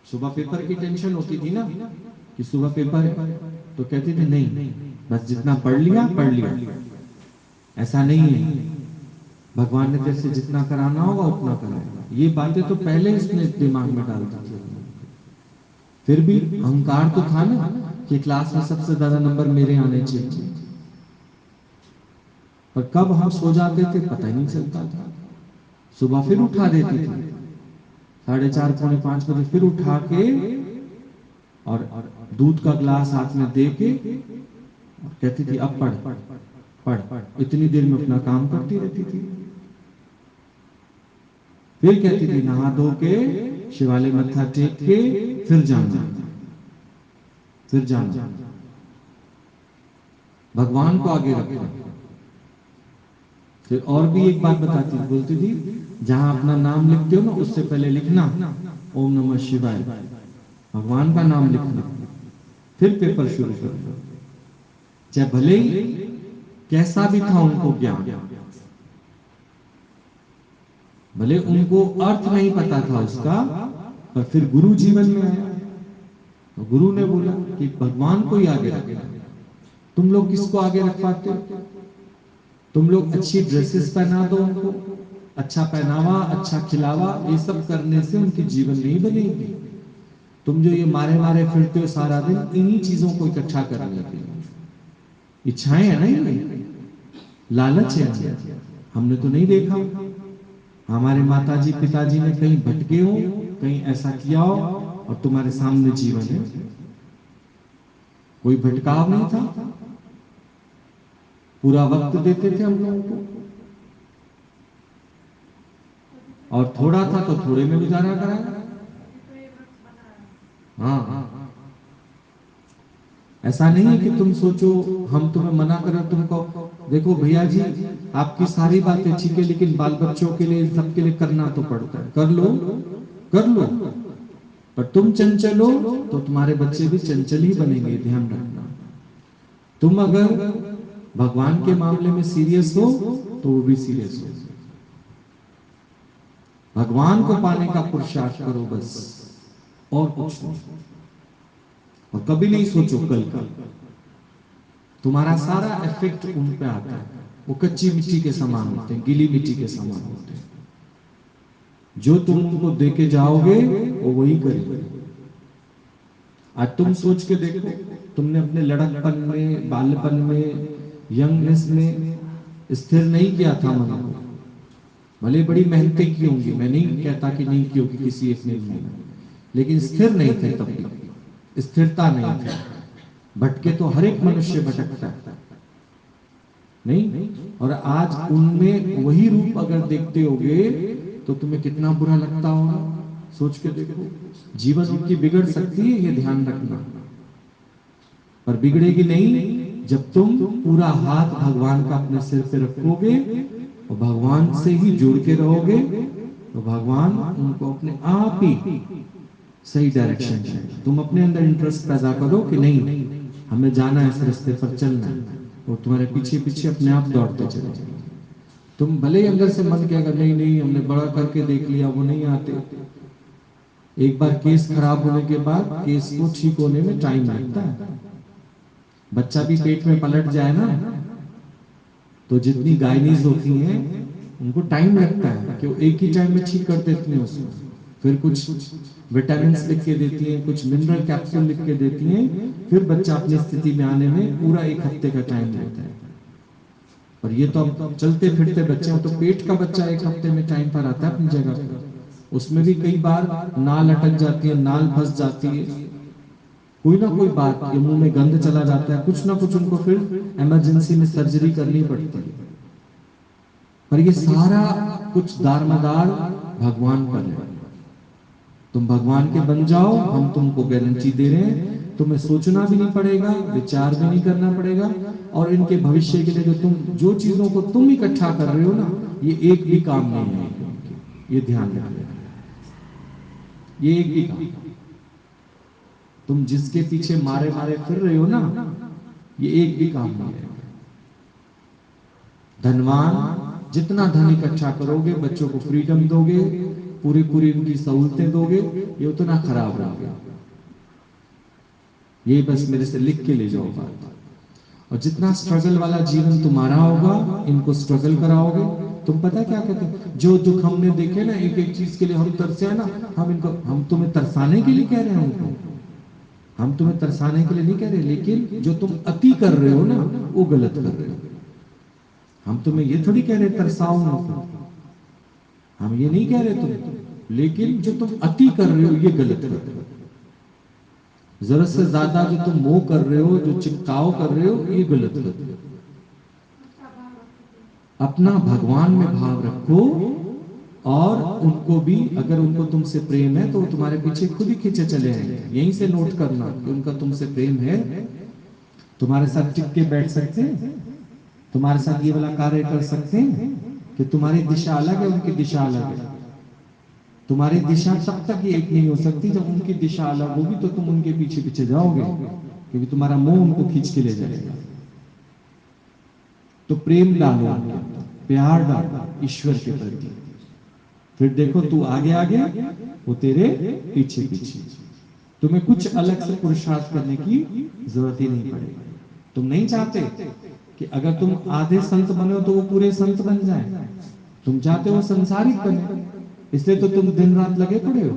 S1: सुबह पेपर की टेंशन होती थी ना कि सुबह पेपर है, तो कहती थी नहीं, बस जितना पढ़ लिया पढ़ लिया। ऐसा नहीं है, भगवान ने तेरे से जितना कराना होगा उतना कराएगा। ये बातें तो पहले इसने दिमाग में डाल दी थी। फिर भी अहंकार तो था ना कि क्लास में सबसे ज्यादा नंबर मेरे आने चाहिए। पर कब हम सो जाते थे पता ही नहीं चलता था। सुबह फिर उठा देती थी 4:30 पौने 5 बजे, फिर उठा के और दूध का ग्लास हाथ में दे के कहती थी अब पढ़ पढ़। इतनी देर में अपना काम करती रहती थी। फिर कहती थी नहा धो के शिवालय मत्था टेक के फिर जाना, फिर जाना, भगवान को आगे रखना। फिर और भी एक बात बताती थी, बोलती थी जहां अपना नाम लिखते हो ना उससे पहले लिखना ओम नमः शिवाय, भगवान का नाम लिखना, फिर पेपर शुरू करना। चाहे भले ही कैसा भी था उनको ज्ञान, भले उनको अर्थ नहीं पता था उसका, पर फिर गुरु जीवन में आया तो गुरु ने बोला कि भगवान को ही आगे रखना। तुम लोग किसको आगे रख पाते हो? तुम लोग अच्छी ड्रेसेस पहना दो उनको, अच्छा पहनावा, अच्छा खिलावा, ये सब करने से उनकी जीवन नहीं बनेगी। तुम जो ये मारे मारे फिरते हो सारा दिन इन्हीं चीजों को इकट्ठा करने के लिए, इच्छाएं है ना, ये लालच है। हमने तो नहीं देखा हमारे माताजी पिताजी ने कहीं भटके हो, कहीं ऐसा किया हो और तुम्हारे सामने जीवन है। कोई भटकाव नहीं था, पूरा वक्त देते थे हम लोगों को, और थोड़ा था तो थोड़े में गुजारा कराया। हाँ, ऐसा नहीं है कि तुम सोचो हम तुम्हें मना करें, तुमको देखो भैया जी आपकी सारी बातें ठीक है, लेकिन बाल बच्चों के लिए सबके लिए करना तो पड़ता है। कर लो कर लो, पर तुम चंचल हो तो तुम्हारे बच्चे भी चंचल ही बनेंगे, ध्यान रखना। तुम अगर भगवान के मामले में सीरियस हो तो वो भी सीरियस हो। भगवान को पाने का पुरुषार्थ करो बस, और कुछ नहीं। और कभी नहीं सोचो कल का, तुम्हारा सारा इफेक्ट उन पे आता है। वो कच्ची मिट्टी के समान होते हैं, गीली मिट्टी के समान होते हैं। जो तुम उनको दे के जाओगे वो वही करेंगे। आज तुम सोच के देखो, तुमने अपने लड़कपन में, बाल्यपन में, यंगनेस में स्थिर नहीं किया था मन को। भले बड़ी मेहनतें की होंगी, मैं नहीं कहता कि नहीं की होगी किसी एक ने भी, लेकिन स्थिर नहीं थे तब भी, स्थिरता नहीं थी। भटके तो हर एक मनुष्य भटकता है, नहीं? और आज उनमें वही रूप अगर देखते होगे तो तुम्हें कितना बुरा लगता होगा। सोच के देखो, जीवन उनकी बिगड़ सकती है, ये ध्यान रखना, पर बिगड़ेगी नहीं जब तुम पूरा हाथ भगवान का अपने सिर पे रखोगे और भगवान से ही जुड़ के रहोगे, तो भगवान उनको अपने आप ही सही डायरेक्शन देंगे। तुम अपने अंदर इंटरेस्ट पैदा करो कि नहीं, हमें जाना है, इस रास्ते पर चलना है, और तुम्हारे पीछे पीछे अपने आप दौड़ते चले जाएंगे। तुम भले ही अंदर से मन के अगर नहीं नहीं हमने बड़ा करके देख लिया, वो नहीं आते, एक बार केस खराब होने के बाद केस को ठीक होने में टाइम लगता है। बच्चा भी पेट में पलट जाए ना, तो जितनी गायनीज होती हैं उनको टाइम लगता है कि वो एक ही टाइम में ठीक कर देती हैं उसको। फिर कुछ विटामिन लिख के देती हैं, कुछ मिनरल कैप्सूल लिख के देती हैं, फिर बच्चा अपनी स्थिति में आने में पूरा 1 हफ्ते का टाइम लेता है। पर ये तो अब चलते फिरते बच्चे हो, तो पेट का बच्चा 1 हफ्ते में टाइम पर आता है अपनी जगह पर। उसमें भी कई बार नाल अटक जाती है, नाल फंस जाती है, कोई ना कोई बात, ये मुंह में गंध चला जाता है, कुछ ना कुछ उनको फिर इमरजेंसी में सर्जरी करनी पड़ती है। पर ये सारा कुछ दारमदार भगवान पर है। तुम भगवान के बन जाओ, हम तुमको गारंटी दे रहे हैं, तुम्हें सोचना भी नहीं पड़ेगा, विचार भी नहीं करना पड़ेगा, और इनके भविष्य के लिए जो चीजों को तुम इकट्ठा कर रहे हो ना, ये एक भी काम नहीं है, ये ध्यान रखना, ये एक भी काम। तुम जिसके पीछे मारे मारे फिर रहे हो ना, ये एक भी काम नहीं है। धनवान जितना धन इकट्ठा करोगे, बच्चों को फ्रीडम दोगे, पूरी पूरी उनकी सहूलतें दोगे, ये उतना खराब रहोगे। ये बस मेरे से लिख के ले जाओ बात। और जितना स्ट्रगल वाला जीवन तुम्हारा होगा, इनको स्ट्रगल कराओगे। तुम पता क्या कहते हैं, जो दुख हमने देखे ना, एक एक चीज के लिए हम तरसे है ना, हम तुम्हें तरसाने के लिए कह रहे हैं उनको, हम तुम्हें तरसाने के लिए नहीं कह रहे, लेकिन जो तुम अति कर रहे हो ना, वो गलत कर रहे हो। हम तुम्हें ये थोड़ी कह रहे तरसाओ ना, हम ये नहीं कह रहे तुम, लेकिन जो तुम अति कर रहे हो ये गलत कर रहे हो। जरूरत से ज्यादा जो तुम मोह कर रहे हो, जो चिपकाव कर रहे हो, ये गलत कर रहे हो। अपना भगवान में भाव रखो, और उनको भी, अगर उनको तुमसे प्रेम है तो वो तुम्हारे पीछे खुद ही खींचे चले आएंगे। यहीं से नोट करना कि उनका तुमसे प्रेम है, तुम्हारे साथ टिक के बैठ सकते हैं, तुम्हारे साथ ये वाला कार्य कर सकते हैं कि तुम्हारी दिशा अलग है, उनकी दिशा अलग है। तुम्हारी दिशा तब तक ये एक नहीं हो सकती, जब उनकी दिशा अलग होगी तो तुम उनके पीछे पीछे जाओगे, क्योंकि तुम्हारा मोह उनको खींच के ले जाएगा। तो प्रेम डालो, प्यार डालो ईश्वर के प्रति, फिर देखो तू आगे आगे, वो तेरे पीछे पीछे। तुम्हें कुछ अलग से पुरुषार्थ करने की जरूरत ही नहीं पड़ेगी। तुम नहीं चाहते कि अगर तुम आधे संत बने हो तो वो पूरे संत बन जाए, तुम चाहते हो संसारिक बने, इसलिए तो तुम दिन रात लगे पड़े हो।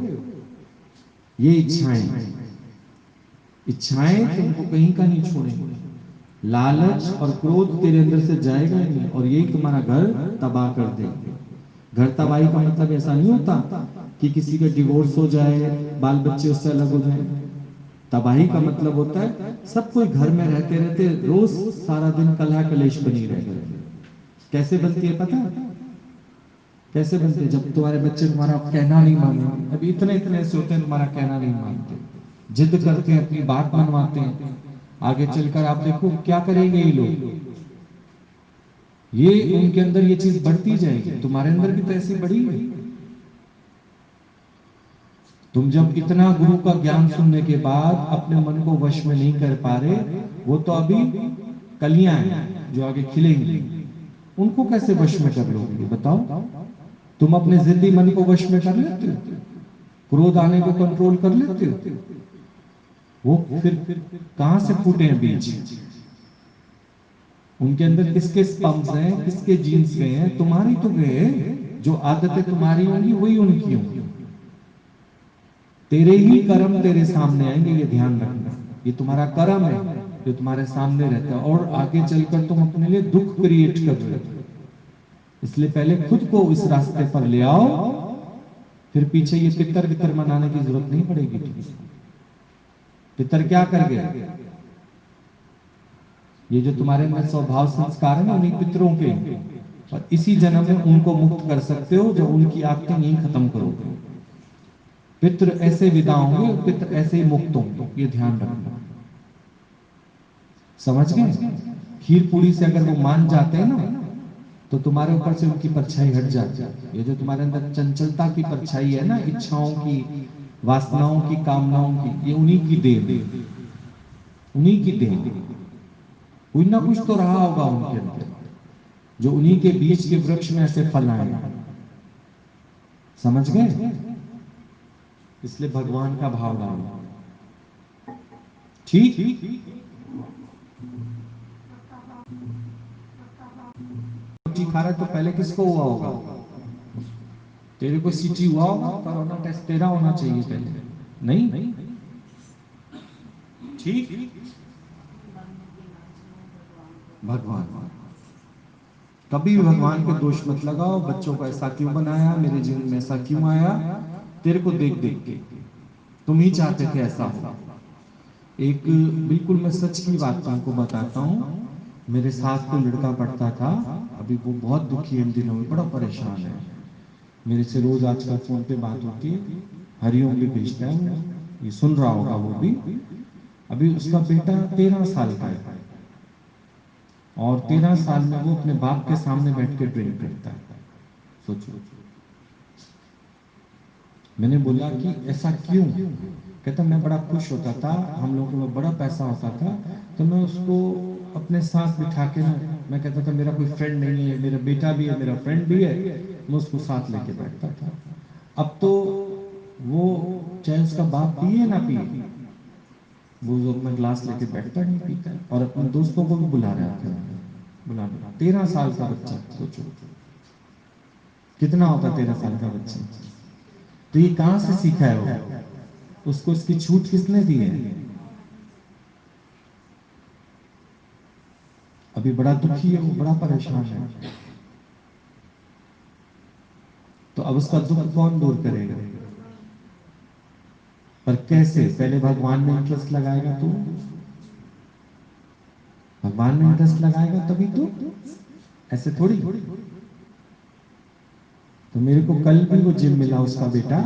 S1: ये इच्छाएं तुमको कहीं का नहीं छोड़ेंगे। लालच और क्रोध तेरे अंदर से जाएगा नहीं, और यही तुम्हारा घर तबाह कर देंगे। घर तबाही का मतलब ऐसा नहीं होता कि किसी का डिवोर्स हो जाए, बाल बच्चे उससे अलग हो जाए। तबाही का मतलब होता है सब कोई घर में रहते रहते रोज सारा दिन कलह कलेश बनी रहे। कैसे बनती है पता है? कैसे बनते हैं? जब तुम्हारे बच्चे तुम्हारा कहना नहीं माने, अभी इतने इतने ऐसे होते हैं तुम्हारा कहना नहीं मानते, जिद करते हैं, अपनी बात मनवाते हैं, आगे चलकर आप देखो क्या करेंगे ये लोग, ये उनके अंदर ये चीज बढ़ती जाएगी। तुम्हारे अंदर भी तो ऐसी बढ़ी है। तुम जब इतना गुरु का ज्ञान सुनने के बाद अपने मन को वश में नहीं कर पा रहे, वो तो अभी कलियां हैं जो आगे खिलेंगी, उनको कैसे वश में कर लोगे बताओ? तुम अपने जिंदगी मन को वश में कर लेते हो? क्रोध आने को कंट्रोल कर लेते हो? वो फिर कहां से फूटे हैं बीज? उनके अंदर किसके स्पम्स हैं, किसके जीन्स गए हैं? तुम्हारी तो गए। जो आदतें तुम्हारी होंगी वही उनकी होंगी। तेरे ही कर्म तेरे सामने आएंगे, ये ध्यान रखना। ये तुम्हारा कर्म है जो तुम्हारे सामने रहता है, और आगे चलकर तुम अपने लिए दुख क्रिएट कर रहे हो। इसलिए पहले खुद को इस रास्ते पर ले आओ, फिर पीछे ये पितर वितर मनाने की जरूरत नहीं पड़ेगी। पितर क्या कर गए? ये जो तुम्हारे अंदर स्वभाव संस्कार है ना, उन्हीं पितरों के, और इसी जन्म में उनको मुक्त कर सकते हो जब उनकी आदतें यहीं खत्म करोगे। पितृ ऐसे विदा होंगे, पितृ ऐसे ही मुक्त होंगे, ये ध्यान रखना। समझ गए? खीर पूरी से अगर वो मान जाते हैं ना, तो तुम्हारे ऊपर से उनकी परछाई हट जाती है। ये जो तुम्हारे अंदर चंचलता की परछाई है ना, इच्छाओं की, वासनाओं की, कामनाओं की, ये उन्हीं की देन, उन्हीं की देन। कोई ना कुछ तो रहा होगा उनके अंदर, जो उन्हीं के बीच के वृक्ष में ऐसे फल आए। समझ गए? इसलिए भगवान का भाव डालो। ठीक? रोटी खा रहा है तो पहले किसको हुआ होगा? तेरे को सीटी हुआ होगा, कोरोना टेस्ट तेरा होना चाहिए पहले, नहीं? ठीक? भगवान, कभी भी भगवान पे दोष मत लगाओ। बच्चों को ऐसा क्यों बनाया, मेरे जीवन में ऐसा क्यों आया? तेरे को देख देख के तुम ही चाहते थे ऐसा हो। एक बिल्कुल मैं सच की बात तुमको बताता हूँ। मेरे साथ कोई लड़का पढ़ता था, अभी वो बहुत दुखी है इन दिनों में, बड़ा परेशान है। मेरे से रोज आजकल फोन पे बात होती है, हरिओम भी भेजता है वो, ये सुन रहा होगा वो भी। अभी उसका बेटा 13 साल का है, और 13 साल में वो अपने बाप के सामने बैठ के ड्रिंक करता है। सोचो। मैंने बोला कि ऐसा क्यों? कहता मैं बड़ा खुश होता था, हम लोगों में बड़ा पैसा होता था, तो मैं उसको अपने साथ बिठा के ना, मैं कहता था मेरा कोई फ्रेंड नहीं है, मेरा बेटा भी है, मेरा फ्रेंड भी है, मैं उसको साथ लेके बैठता था। अब तो वो चाहे उसका बाप पिए ना पिए, वो जो अपना ग्लास लेके बैठता नहीं पीता है, और अपने दोस्तों को भी बुला रहा है। बुला रहा 13 साल का बच्चा, सोचो कितना होता 13 साल का बच्चा। तो ये कहां से सीखा है वो? उसको इसकी छूट किसने दी है? अभी बड़ा दुखी है वो, बड़ा परेशान है। तो अब उसका दुख कौन दूर करेगा? पर कैसे? पहले भगवान में इंटरेस्ट लगाएगा तो, भगवान में इंटरेस्ट लगाएगा तभी तो, ऐसे थोड़ी। तो मेरे को कल भी वो जिम मिला उसका बेटा,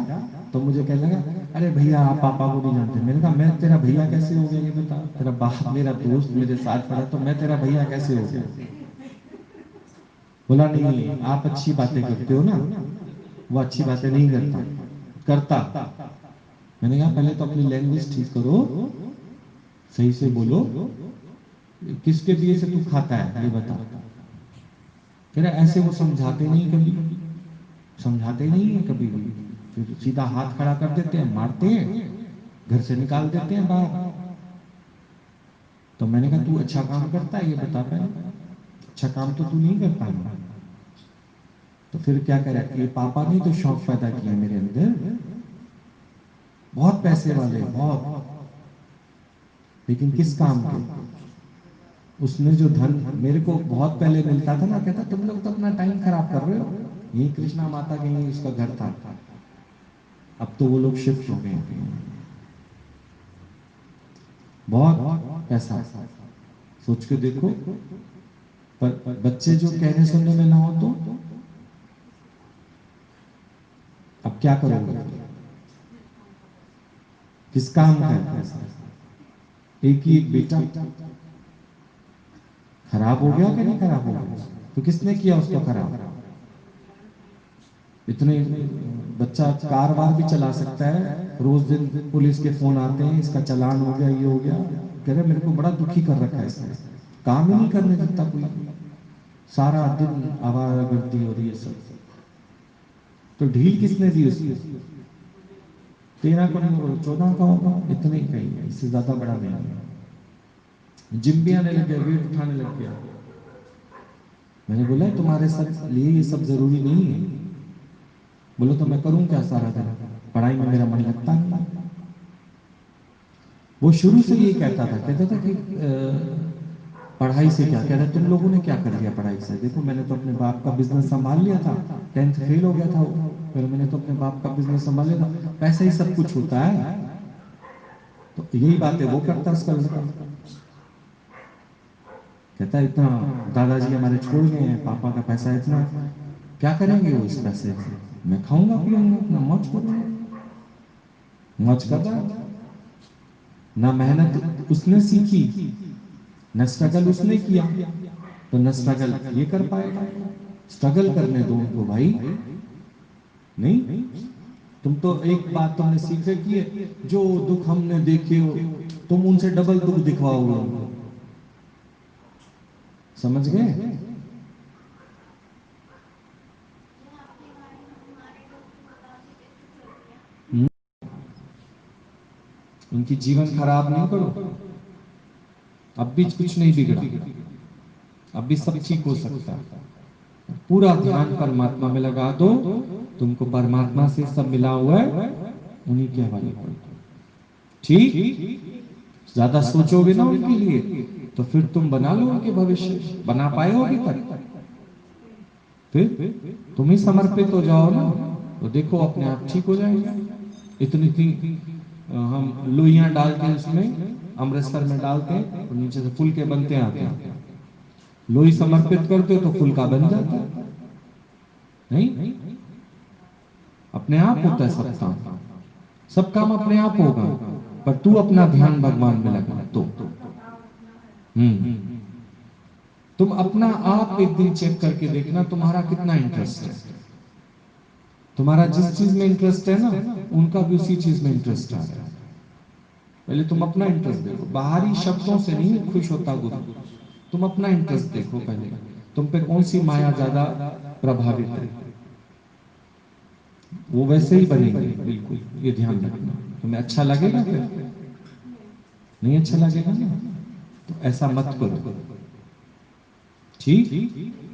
S1: तो मुझे कहने लगा अरे भैया आप पापा को नहीं जानते। मैंने कहा मैं तेरा भैया कैसे हो गया ये बता? तेरा बाप मेरा दोस्त मेरे साथ पढ़ा, तो मैं तेरा भैया कैसे हो गया? बोला नहीं आप अच्छी बातें करते हो ना, वो अच्छी बातें नहीं करता। मैंने कहा पहले तो अपनी लैंग्वेज ठीक करो, सही से बोलो, किसके दिए से तू खाता है ये बता। फिर ऐसे वो समझाते नहीं, कभी समझाते नहीं है कभी भी, फिर सीधा हाथ खड़ा कर देते हैं, मारते हैं, घर से निकाल देते हैं बाहर। तो मैंने कहा तू अच्छा काम करता है ये बता पहले, अच्छा काम तो तू नहीं करता है। तो फिर क्या करे, ये पापा ने तो शौक पैदा किया मेरे अंदर, बहुत पैसे वाले बहुत, लेकिन किस काम के? उसने जो धन मेरे को बहुत पहले मिलता था ना, कहता तुम लोग तो अपना टाइम खराब कर रहे हो, यही कृष्णा माता के यही उसका घर था। अब तो वो लोग शिफ्ट हो गए, बहुत पैसा, सोच के देखो। पर बच्चे जो कहने सुनने में ना हो तो अब क्या करोगे? किस काम का है पैसा? एक ही एक बेटा खराब हो गया कि नहीं खराब हो गया? तो किसने किया उसको खराब? इतने बच्चा कार वार भी चला सकता है, रोज दिन पुलिस के फोन आते हैं, इसका चालान हो गया, ये हो गया। कह रहे मेरे को बड़ा दुखी कर रखा है इसने, काम ही नहीं करने देता कोई, सारा दिन आवारागर्दी हो रही है सब। तो ढील किसने दी उसको? 13 का नहीं होगा, 14 का होगा, इतने ही कहीं है, इससे ज्यादा बड़ा नहीं है। जिम भी आने लग गया, वेट उठाने लग गया। मैंने बोला तुम्हारे सब लिए ये सब जरूरी नहीं है, बोलो तो मैं करूं क्या सारा दिन, पढ़ाई में मेरा मन लगता नहीं। वो शुरू से ये कहता था कि पढ़ाई से क्या, कह रहा तुम लोगों ने क्या कर लिया पढ़ाई से, देखो मैंने तो अपने बाप का बिजनेस संभाल लिया था, 10th फेल हो गया था वो, पर मैंने तो अपने बाप का बिजनेस संभाल लिया था, पैसा ही सब कुछ होता है। तो यही बात है वो करता उसका लड़का, कहता इतना दादाजी हमारे छोड़ गए हैं, पापा का पैसा इतना, क्या करेंगे वो इस पैसे से, मैं खाऊंगा पीऊंगा अपना मौज करूंगा। मौज कर रहा है, ना मेहनत उसने सीखी, न स्ट्रगल उसने किया, तो न स्ट्रगल ये कर पाएगा। स्ट्रगल करने दो उनको भाई। नहीं, तुम तो एक बात तुमने सीख रखी है, जो दुख हमने देखे हो तुम उनसे डबल दुख दिखवाओगे उनको, समझ गए? उनकी जीवन खराब नहीं करो, अब भी कुछ नहीं बिगड़ा, अब भी सब ठीक हो सकता है। पूरा ध्यान परमात्मा में लगा दो, तुमको परमात्मा से सब मिला हुआ है, उन्हीं के हवाले कर दो। ठीक, ज्यादा सोचोगे ना उनके लिए तो फिर तुम बना लो उनके भविष्य, बना पाए हो अभी तक, फिर तुम ही समर्पित हो जाओ ना, तो देखो अपने आप ठीक हो जाएगा। इतनी इतनी हम लोइयां डालते हैं उसमें, अमृतसर में डालते हैं और नीचे से फूल के बनते आते हैं, लोई समर्पित करते हो तो फूल का बन जाता है। नहीं, अपने आप होता है सब काम, सब काम अपने आप होगा, पर तू अपना ध्यान भगवान में लगा तो। हम्म, तुम अपना आप एक दिन चेक करके देखना तुम्हारा कितना इंटरेस्ट है, तुम्हारा जिस चीज में इंटरेस्ट है ना, उनका भी उसी चीज में इंटरेस्ट आ रहा है। पहले तुम अपना इंटरेस्ट देखो, बाहरी शब्दों से नहीं खुश होता गुरु, तुम अपना इंटरेस्ट देखो पहले, तुम पे कौन सी माया ज्यादा प्रभावित है, वो वैसे ही बनेंगे बिल्कुल, ये ध्यान रखना। तुम्हें अच्छा लगेगा, फिर नहीं अच्छा लगेगा ना, तो ऐसा मत करो। ठीक,